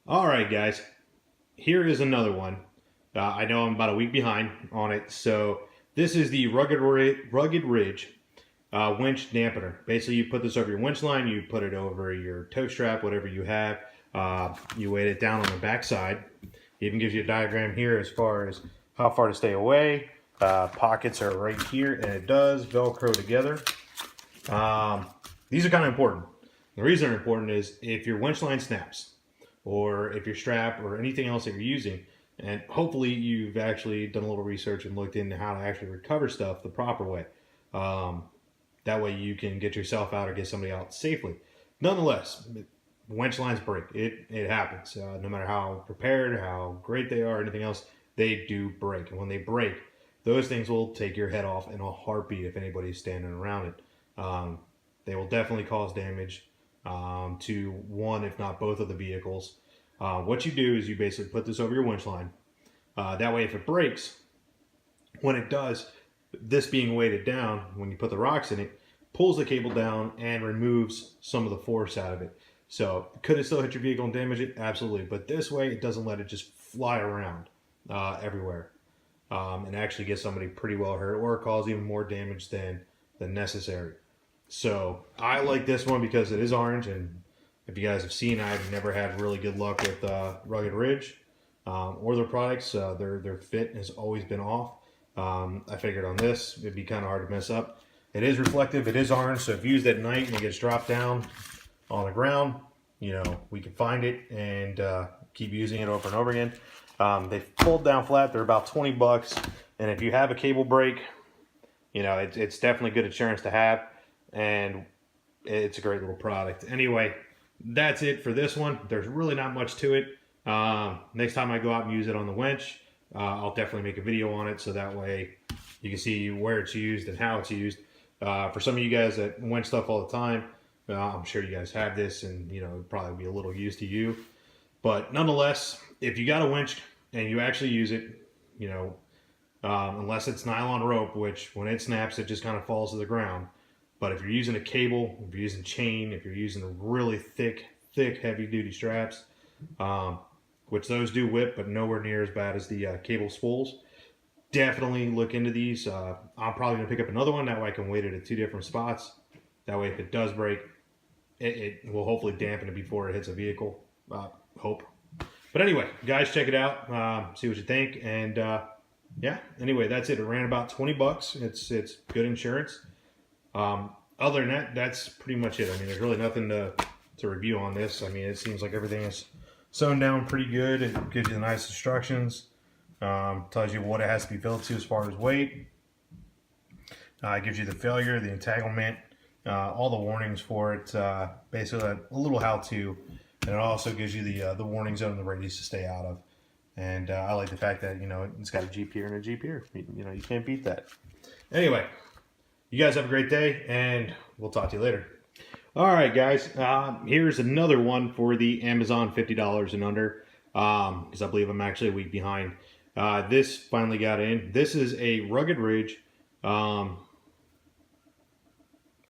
All right, guys, here is another one. I know I'm about a week behind on it, so this is the Rugged Ridge winch dampener. Basically, you put this over your winch line, you put it over your tow strap, whatever you have. You weight it down on the back side. It even gives you a diagram here as far as how far to stay away. Pockets are right here, and it does Velcro together. These are kind of important. The reason they're important is if your winch line snaps, or if your strap or anything else that you're using, and hopefully you've actually done a little research and looked into how to actually recover stuff the proper way. That way you can get yourself out or get somebody out safely. Nonetheless, winch lines break. It happens. No matter how prepared, how great they are, anything else, they do break. And when they break, those things will take your head off in a heartbeat if anybody's standing around it. They will definitely cause damage to one, if not both of the vehicles. What you do is you basically put this over your winch line. That way, if it breaks, when it does, this being weighted down, when you put the rocks in it, pulls the cable down and removes some of the force out of it. So could it still hit your vehicle and damage it? Absolutely. But this way, it doesn't let it just fly around everywhere and actually get somebody pretty well hurt or cause even more damage than necessary. So I like this one because it is orange, and if you guys have seen, I've never had really good luck with Rugged Ridge or their products. Their fit has always been off. I figured on this, it'd be kind of hard to mess up. It is reflective, it is orange, so if used at night and it gets dropped down on the ground, you know, we can find it and keep using it over and over again. They fold down flat, they're about 20 bucks, and if you have a cable break, you know, it's definitely good insurance to have, and it's a great little product. Anyway, that's it for this one. There's really not much to it. Next time I go out and use it on the winch, I'll definitely make a video on it so that way you can see where it's used and how it's used. For some of you guys that winch stuff all the time, I'm sure you guys have this, and you know, it'd probably be a little used to you. But nonetheless, if you got a winch and you actually use it, you know, unless it's nylon rope, which when it snaps, it just kind of falls to the ground. But if you're using a cable, if you're using chain, if you're using really thick, heavy duty straps, which those do whip, but nowhere near as bad as the cable spools, definitely look into these. I'm probably gonna pick up another one, that way I can weight it at 2 different spots. That way if it does break, it will hopefully dampen it before it hits a vehicle. Hope. But anyway, guys, check it out. See what you think. And yeah, anyway, that's it. It ran about 20 bucks. It's good insurance. Other than that, that's pretty much it. I mean, there's really nothing to review on this. I mean, it seems like everything is sewn down pretty good. It gives you the nice instructions. Tells you what it has to be built to as far as weight. It gives you the failure, the entanglement, all the warnings for it. Basically, a little how-to, and it also gives you the warning zone and the radius to stay out of. And I like the fact that, you know, it's got a Jeep here and a Jeep here. You know, you can't beat that. Anyway, you guys have a great day, and we'll talk to you later. All right, guys, here's another one for the Amazon $50 and under, because I believe I'm actually a week behind. This finally got in. This is a Rugged Ridge